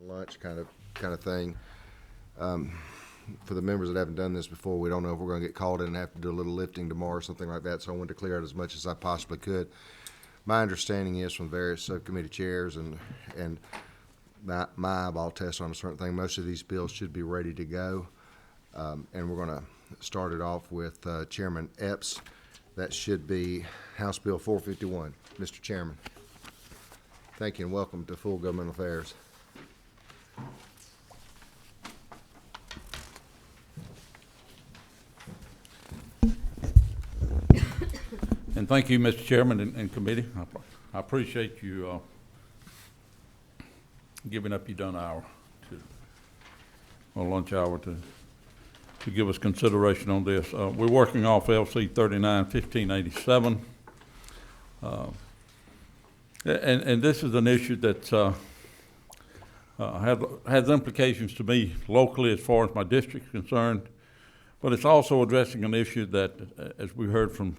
lunch kind of thing. For the members that haven't done this before, we don't know if we're going to get called in and have to do a little lifting tomorrow or something like that, so I wanted to clear out as much as I possibly could. My understanding is from various subcommittee chairs and my eyeball test on a certain thing, most of these bills should be ready to go. And we're going to start it off with Chairman Epps. That should be House Bill 451. Mr. Chairman. Thank you and welcome to Full Governmental Affairs. And thank you, Mr. Chairman and committee. I appreciate you giving up your done hour or lunch hour to give us consideration on this. We're working off LC 39-1587. And this is an issue that has implications to me locally as far as my district is concerned, but it's also addressing an issue that, as we heard from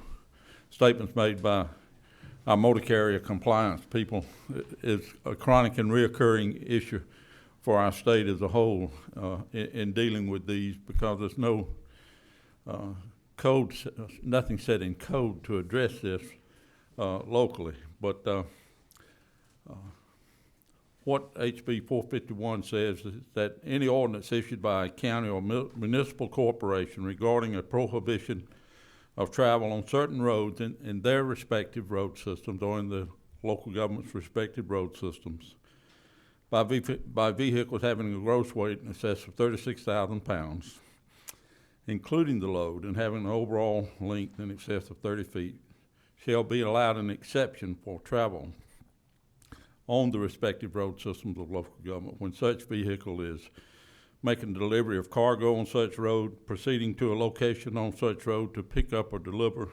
statements made by our motor carrier compliance people, is a chronic and reoccurring issue for our state as a whole in dealing with these, because there's no code, nothing set in code to address this locally. But what HB 451 says is that any ordinance issued by a county or municipal corporation regarding a prohibition of travel on certain roads in their respective road systems or in the local government's respective road systems by vehicles having a gross weight in excess of 36,000 pounds, including the load, and having an overall length in excess of 30 feet, shall be allowed an exception for travel on the respective road systems of local government when such vehicle is making delivery of cargo on such road, proceeding to a location on such road to pick up or deliver,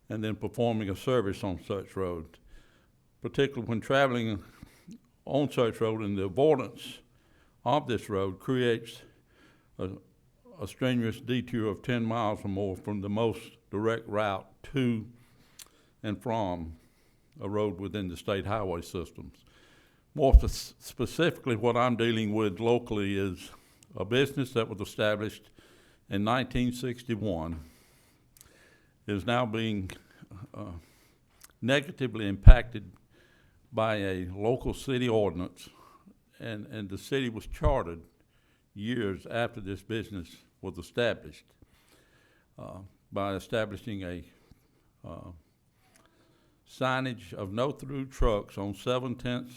and then performing a service on such road. Particularly when traveling on such road, and the avoidance of this road creates a strenuous detour of 10 miles or more from the most direct route to and from a road within the state highway systems. More specifically, what I'm dealing with locally is a business that was established in 1961 is now being negatively impacted by a local city ordinance, and the city was chartered years after this business was established by establishing a signage of no through trucks on 7/10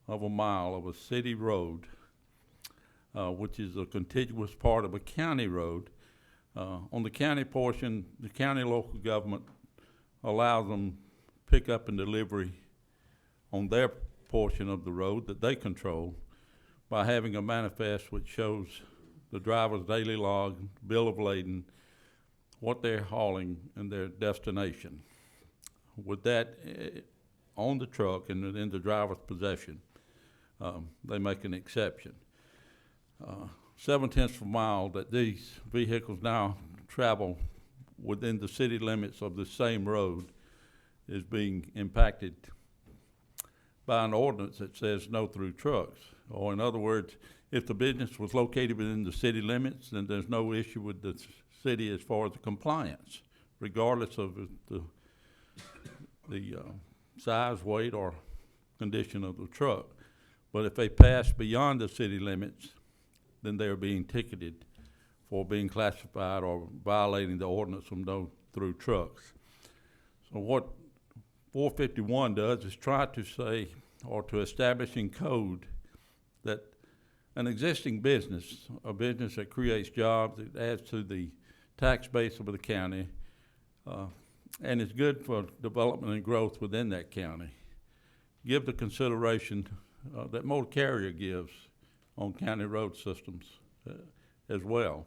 of a mile of a city road, which is a contiguous part of a county road. On the county portion, the county local government allows them pick up and delivery on their portion of the road that they control by having a manifest which shows the driver's daily log, bill of lading, what they're hauling, and their destination. With that on the truck and in the driver's possession, they make an exception. 7/10 of a mile that these vehicles now travel within the city limits of the same road is being impacted by an ordinance that says no through trucks. Or in other words, if the business was located within the city limits, then there's no issue with the city as far as the compliance, regardless of the size, weight, or condition of the truck. But if they pass beyond the city limits, then they're being ticketed for being classified or violating the ordinance from no through trucks. So what 451 does is try to say, or to establish in code, that an existing business, a business that creates jobs, that adds to the tax base of the county, and is good for development and growth within that county, give the consideration that motor carrier gives on county road systems as well,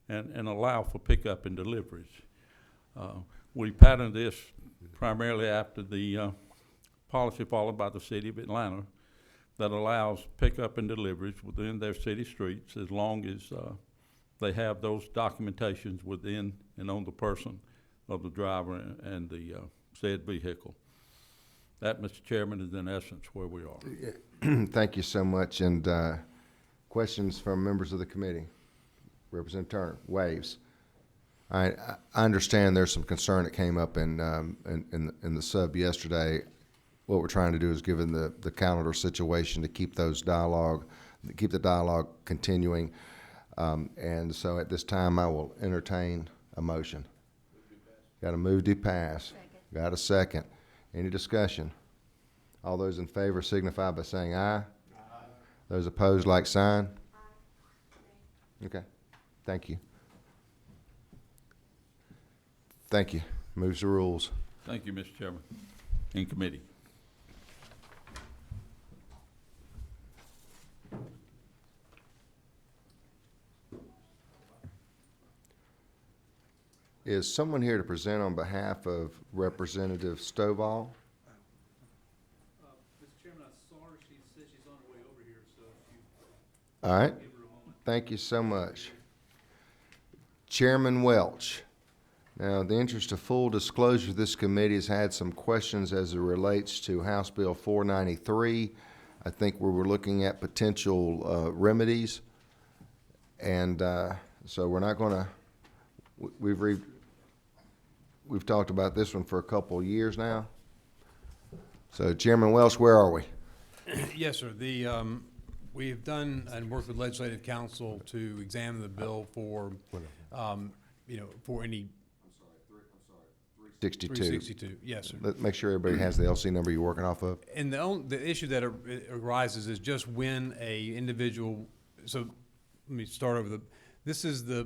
and allow for pickup and deliveries. We patterned this primarily after the policy followed by the city of Atlanta that allows pickup and deliveries within their city streets as long as they have those documentations within and on the person of the driver and the said vehicle. That, Mr. Chairman, is in essence where we are. Thank you so much. And questions from members of the committee? Representative Turner, waves. I understand there's some concern that came up in the sub yesterday. What we're trying to do is, given the calendar situation, to keep the dialogue continuing. And so at this time, I will entertain a motion. Got a move to pass. Second. Got a second. Any discussion? All those in favor signify by saying aye. Aye. Those opposed, like sign. Aye. Okay. Thank you. Thank you. Moves the rules. Thank you, Mr. Chairman. In committee. Is someone here to present on behalf of Representative Stovall? Mr. Chairman, I saw her. She said she's on her way over here, so if you All right. give her a moment. Thank you so much. Chairman Welch. Now, in the interest of full disclosure, this committee has had some questions as it relates to House Bill 493. I think we were looking at potential remedies. And so we're not going to, we've talked about this one for a couple of years now. So Chairman Welch, where are we? Yes, sir. We have done and worked with Legislative Council to examine the bill for, for any 62. 362. Yes, sir. Let's make sure everybody has the LC number you're working off of. And the issue that arises is just when a individual. So let me start over. This is the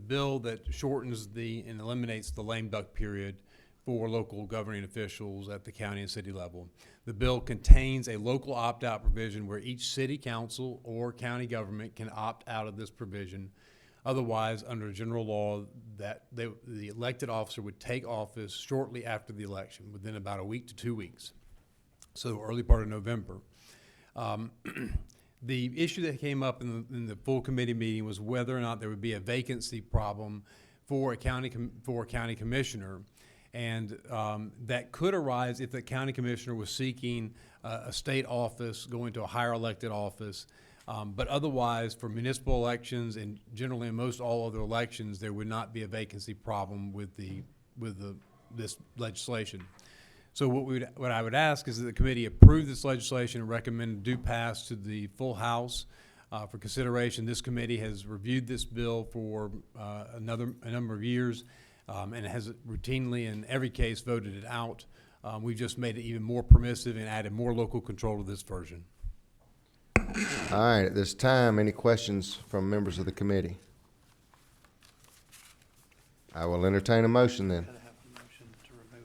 bill that shortens and eliminates the lame duck period for local governing officials at the county and city level. The bill contains a local opt-out provision where each city council or county government can opt out of this provision. Otherwise, under general law, that the elected officer would take office shortly after the election, within about a week to 2 weeks, so early part of November. The issue that came up in the full committee meeting was whether or not there would be a vacancy problem for a county commissioner, and that could arise if the county commissioner was seeking a state office, going to a higher elected office. But otherwise, for municipal elections and generally in most all other elections, there would not be a vacancy problem with this legislation. So what I would ask is that the committee approve this legislation and recommend due pass to the full House for consideration. This committee has reviewed this bill for a number of years and has routinely, in every case, voted it out. We've just made it even more permissive and added more local control to this version. All right, at this time, any questions from members of the committee? I will entertain a motion then.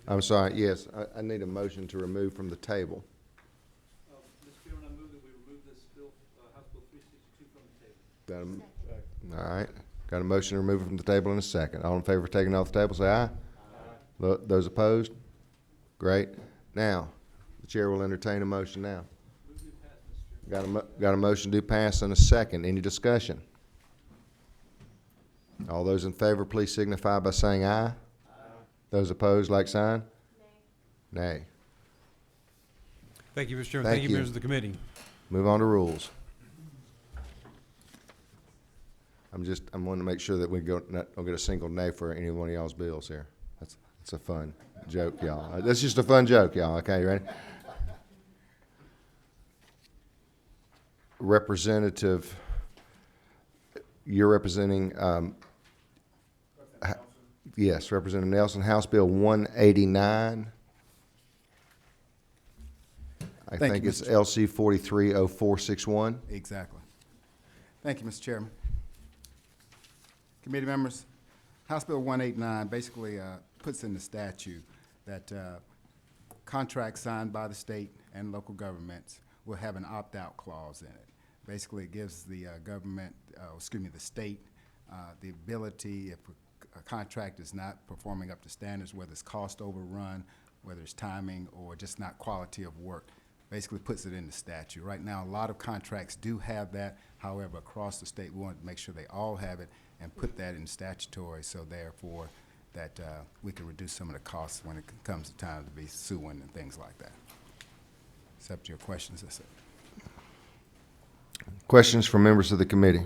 I'm sorry, yes, I need a motion to remove from the table. Mr. Chairman, I move that we remove this bill, House Bill 362 from the table. All right, got a motion to remove it from the table in a second. All in favor of taking it off the table, say aye. Aye. Those opposed? Great. Now, the chair will entertain a motion now. Move to pass, Mr. Chairman. Got a motion to pass in a second. Any discussion? All those in favor, please signify by saying aye. Aye. Those opposed, like sign? Nay. Nay. Thank you, Mr. Chairman. Thank Thank you, you. members of the committee. Move on to rules. I'm wanting to make sure that we don't get a single nay for any one of y'all's bills here. That's a fun joke, y'all. That's just a fun joke, y'all. Okay, you ready? Representative, you're representing, yes, Representative Nelson, House Bill 189. I Thank think you, it's Mr. LC 430461. Exactly. Thank you, Mr. Chairman. Committee members, House Bill 189 basically puts in the statute that contracts signed by the state and local governments will have an opt-out clause in it. Basically, it gives the the state the ability, if a contract is not performing up to standards, whether it's cost overrun, whether it's timing, or just not quality of work, basically puts it in the statute. Right now, a lot of contracts do have that. However, across the state, we want to make sure they all have it and put that in statutory, so therefore that we could reduce some of the costs when it comes to time to be suing and things like that. It's up to your questions, that's it. Questions from members of the committee?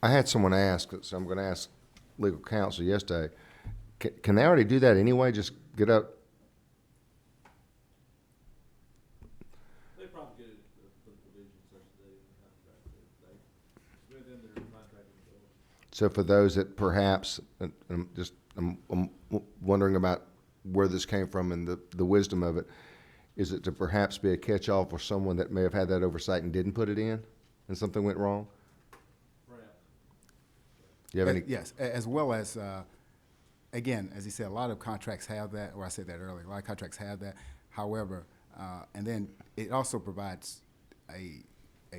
I had someone ask, so I'm going to ask legal counsel yesterday, can they already do that anyway? Just get up? They probably get it, the provisions such that they in the contract, they, within their contract. So for those that perhaps, and I'm wondering about where this came from and the wisdom of it, is it to perhaps be a catch-all for someone that may have had that oversight and didn't put it in, and something went wrong? Do you have any? Yes, as well as, again, as he said, a lot of contracts have that, or I said that earlier, a lot of contracts have that. However, and then it also provides a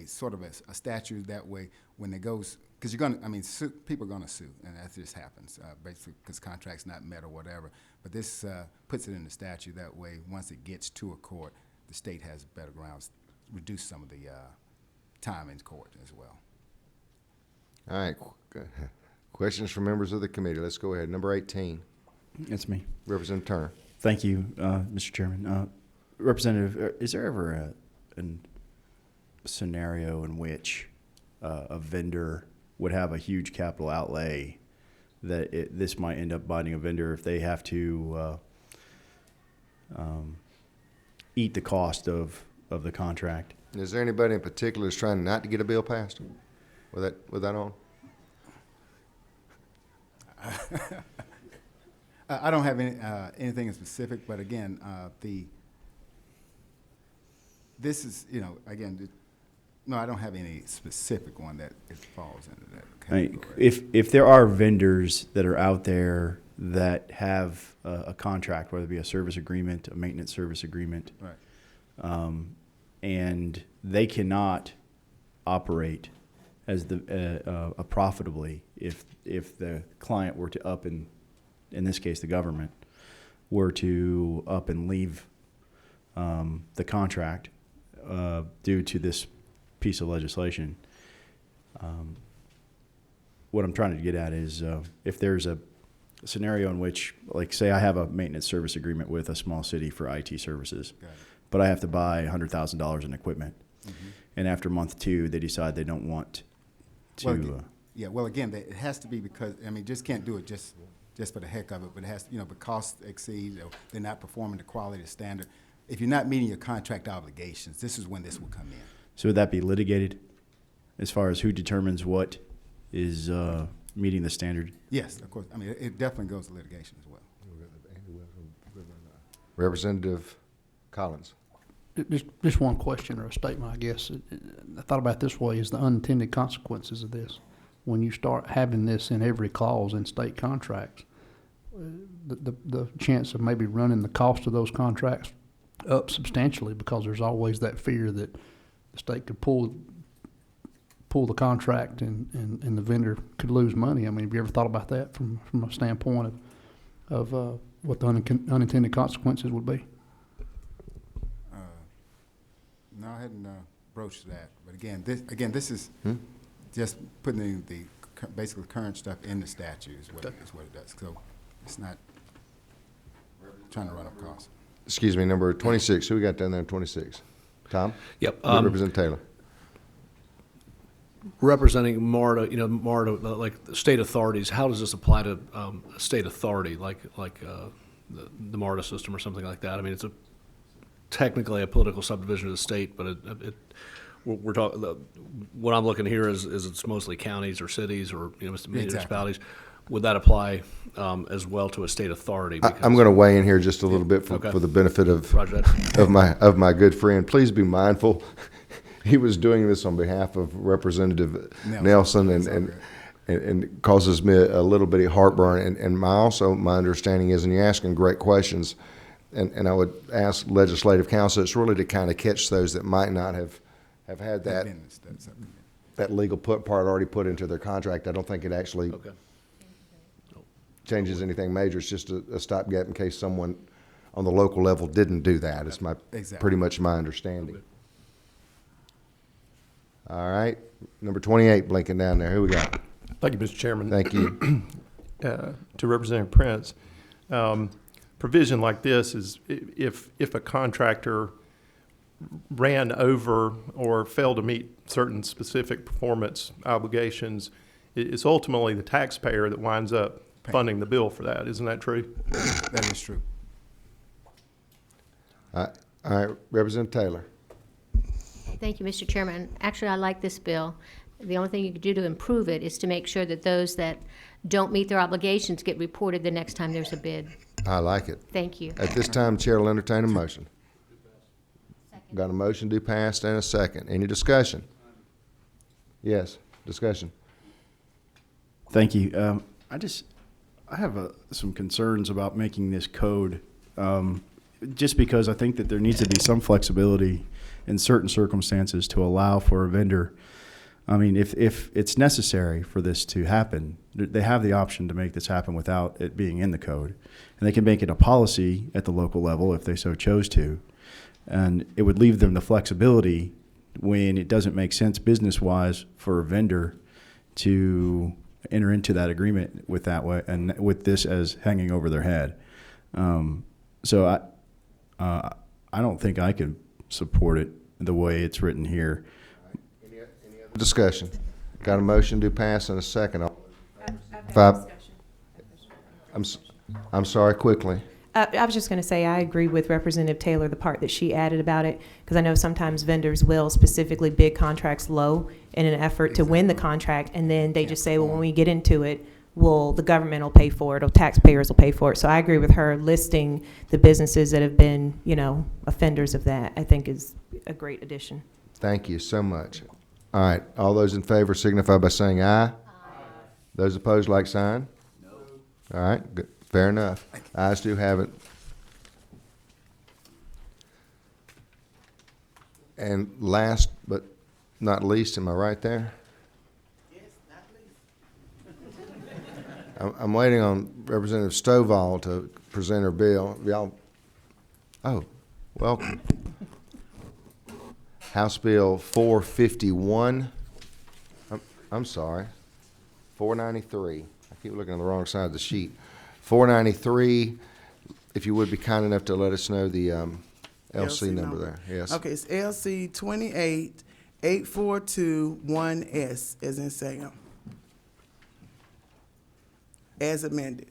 sort of a statute that way when it goes, because you're going to, I mean, people are going to sue, and that just happens, basically because contract's not met or whatever. But this puts it in the statute that way, once it gets to a court, the state has better grounds, reduce some of the time in court as well. All right. Questions from members of the committee? Let's go ahead. Number 18, It's me. Representative Turner. Thank you, Mr. Chairman. Representative, is there ever a scenario in which a vendor would have a huge capital outlay that this might end up biting a vendor if they have to eat the cost of the contract? Is there anybody in particular that's trying not to get a bill passed with that on? I don't have anything in specific, but again, this is, you know, again, no, I don't have any specific one that it falls into that category. If there are vendors that are out there that have a contract, whether it be a service agreement, a maintenance service agreement, Right. And they cannot operate as profitably if the client were to up and, in this case, the government were to up and leave the contract due to this piece of legislation. What I'm trying to get at is if there's a scenario in which, like, say I have a maintenance service agreement with a small city for IT services, Got it. but I have to buy $100,000 in equipment, Mm-hmm. and after month 2 they decide they don't want to. Well, again, well, again, it has to be because, I mean, just can't do it just for the heck of it, but it has to, you know, but costs exceed, or they're not performing the quality standard. If you're not meeting your contract obligations, this is when this will come in. So would that be litigated as far as who determines what is meeting the standard? Yes, of course. I mean, it definitely goes to litigation as well. Representative Collins. Just one question or a statement, I guess. I thought about it this way, is the unintended consequences of this. When you start having this in every clause in state contracts, the chance of maybe running the cost of those contracts up substantially, because there's always that fear that the state could pull the contract and the vendor could lose money. I mean, have you ever thought about that from a standpoint of what the unintended consequences would be? No, I hadn't broached that. But again, this is just putting the basically current stuff in the statute is what it does. So it's not trying to run up costs. Excuse me, number 26. Who we got down there, 26? Tom? Yep. Representative Taylor. Representing MARTA, like state authorities, how does this apply to a state authority like the MARTA system or something like that? I mean, it's technically a political subdivision of the state, but we're talking. What I'm looking here is it's mostly counties or cities or municipalities. Would that apply as well to a state authority? I'm going to weigh in here just a little bit for the benefit of my good friend. Please be mindful. He was doing this on behalf of Representative Nelson and causes me a little bit of heartburn. And my understanding is, and you're asking great questions, and I would ask legislative counsel, it's really to kind of catch those that might not have had that legal part already put into their contract. I don't think it actually changes anything major. It's just a stopgap in case someone on the local level didn't do that. It's pretty much my understanding. Okay. All right, number 28, blinking down there. Who we got? Thank you, Mr. Chairman. Thank you. to Representative Prince. Provision like this is if a contractor ran over or failed to meet certain specific performance obligations, it's ultimately the taxpayer that winds up funding the bill for that. Isn't that true? That is true. All right, Representative Taylor. Thank you, Mr. Chairman. Actually, I like this bill. The only thing you could do to improve it is to make sure that those that don't meet their obligations get reported the next time there's a bid. I like it. Thank you. At this time, the chair will entertain a motion. Got a motion to pass and a second. Any discussion? Yes, discussion. Thank you. I have some concerns about making this code, just because I think that there needs to be some flexibility in certain circumstances to allow for a vendor. I mean, if it's necessary for this to happen, they have the option to make this happen without it being in the code. And they can make it a policy at the local level if they so chose to. And it would leave them the flexibility when it doesn't make sense business-wise for a vendor to enter into that agreement with that way and with this as hanging over their head. So I don't think I can support it the way it's written here. Any other discussion? Got a motion to pass and a second. I'm sorry, quickly. I was just going to say I agree with Representative Taylor, the part that she added about it, because I know sometimes vendors will specifically bid contracts low in an effort to win the contract, and then they just say, well, when we get into it, the government will pay for it, or taxpayers will pay for it. So I agree with her listing the businesses that have been, offenders of that. I think is a great addition. Thank you so much. All right, all those in favor signify by saying aye. Aye. Those opposed, like sign? No. All right, good. Fair enough. Ayes do have it. And last but not least, am I right there? Yes, not least. I'm waiting on Representative Stovall to present her bill. Welcome. House Bill 451. I'm sorry, 493. I keep looking on the wrong side of the sheet. 493, if you would be kind enough to let us know the LC number there. Yes. Okay, it's LC 28842-1S, as in Sam, as amended.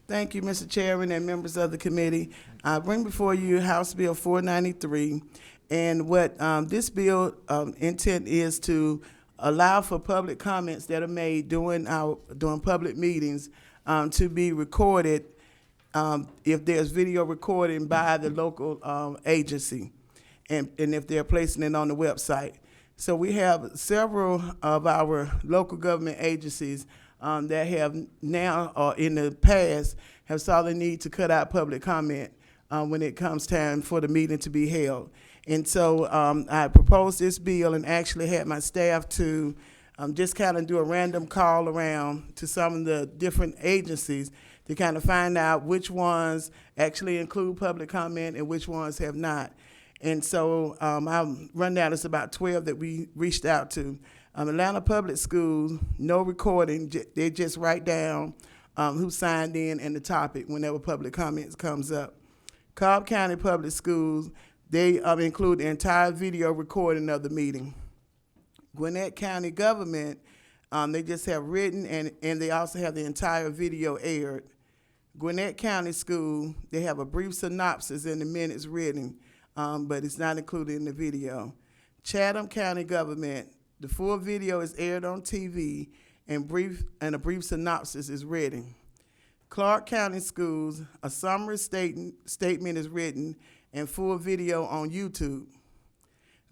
Thank you, Mr. Chairman and members of the committee. I bring before you House Bill 493, and what this bill intent is to allow for public comments that are made during public meetings to be recorded if there's video recording by the local agency, and if they're placing it on the website. So we have several of our local government agencies that have now or in the past have saw the need to cut out public comment when it comes time for the meeting to be held. And so I proposed this bill and actually had my staff to just kind of do a random call around to some of the different agencies to kind of find out which ones actually include public comment and which ones have not. And so I'll run down, it's about 12 that we reached out to. Atlanta Public Schools, no recording, they just write down who signed in and the topic whenever public comments comes up. Cobb County Public Schools, they include the entire video recording of the meeting. Gwinnett County Government, they just have written and they also have the entire video aired. Gwinnett County School, they have a brief synopsis in the minutes written, but it's not included in the video. Chatham County Government, the full video is aired on TV and a brief synopsis is written. Clark County Schools, a summary statement is written and full video on YouTube.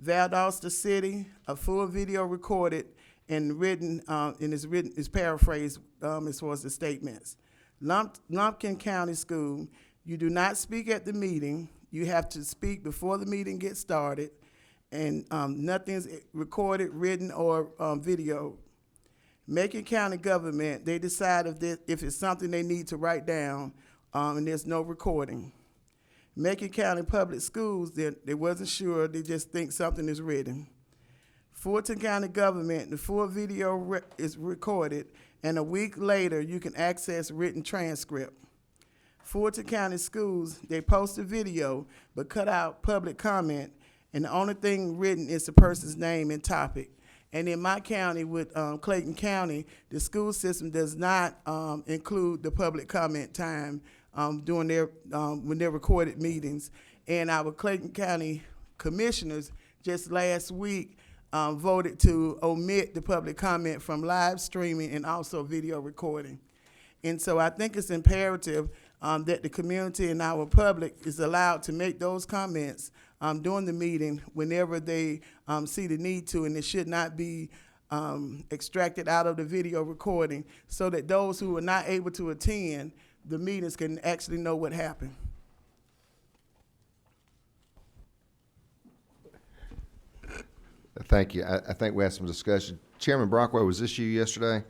Valdosta City, a full video recorded and written, and is paraphrased as far as the statements. Lumpkin County School, you do not speak at the meeting. You have to speak before the meeting gets started, and nothing's recorded, written, or video. Macon County Government, they decide if it's something they need to write down, and there's no recording. Macon County Public Schools, they wasn't sure, they just think something is written. Fulton County government, the full video is recorded, and a week later, you can access written transcript. Fulton County schools, they post a video, but cut out public comment, and the only thing written is the person's name and topic. And in my county, with Clayton County, the school system does not include the public comment time during their when they're recorded meetings. And our Clayton County commissioners just last week voted to omit the public comment from live streaming and also video recording. And so I think it's imperative that the community and our public is allowed to make those comments during the meeting whenever they see the need to, and it should not be extracted out of the video recording, so that those who are not able to attend the meetings can actually know what happened. Thank you. I think we had some discussion. Chairman Brockwell, was this you yesterday?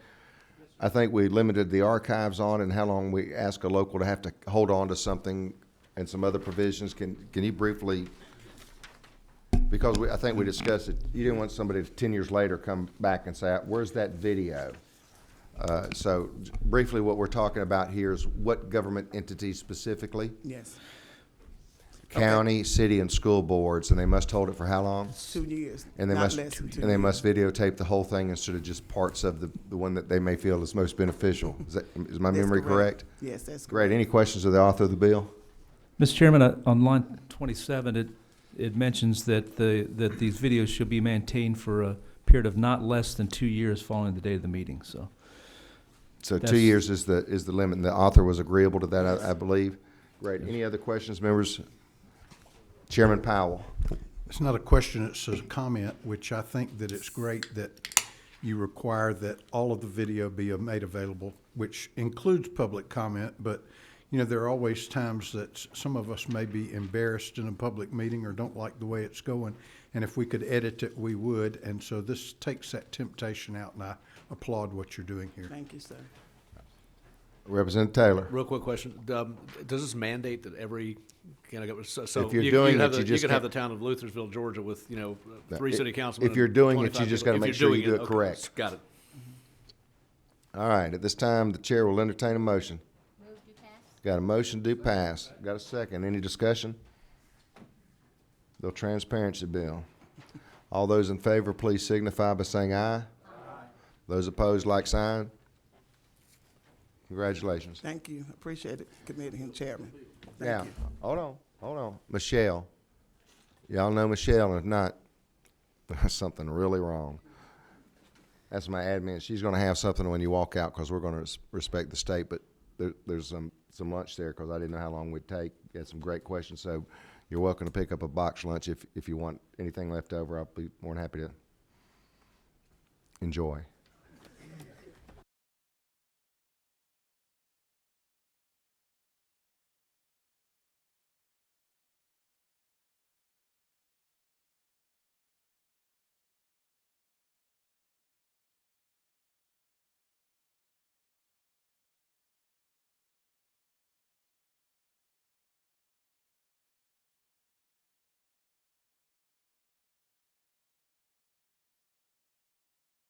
I think we limited the archives on and how long we ask a local to have to hold on to something and some other provisions. Can you briefly, because I think we discussed it, you didn't want somebody to 10 years later come back and say, where's that video? So briefly, what we're talking about here is what government entities specifically? Yes. County, city, and school boards, and they must hold it for how long? 2 years, And they not must, less than 2 and they years. must videotape the whole thing instead of just parts of the one that they may feel is most beneficial. Is my That's memory correct? Yes, that's Great. correct. Any questions of the author of the bill? Mr. Chairman, on line 27, it mentions that that these videos should be maintained for a period of not less than 2 years following the date of the meeting, so. So 2 That's- years is the limit, and the author was agreeable to that, I believe. Great. Any other questions, members? Chairman Powell. It's not a question, it's a comment, which I think that it's great that you require that all of the video be made available, which includes public comment, but, you know, there are always times that some of us may be embarrassed in a public meeting or don't like the way it's going, and if we could edit it, we would, and so this takes that temptation out, and I applaud what you're doing here. Thank you, sir. Representative Taylor. Real quick question. Does this mandate that every county government, so If you're doing it, you just could have the can't- town of Luthersville, Georgia with, you know, No, 3 city councilmen. if you're doing it, you 25 just people. gotta If make you're sure you doing do it okay, correct. Got it. All right, at this time, the chair will entertain a motion. Move to pass. Got a motion to pass. Got a second. Any discussion? The transparency bill. All those in favor, please signify by saying aye. Aye. Those opposed, like sign. Congratulations. Thank you. Appreciate it, committee and chairman. Now, Thank you. hold on. Michelle. Y'all know Michelle, and if not, there's something really wrong. That's my admin. She's gonna have something when you walk out, because we're gonna respect the state, but there's some lunch there, because I didn't know how long we'd take. You had some great questions, so you're welcome to pick up a box lunch if you want anything left over. I'll be more than happy to enjoy.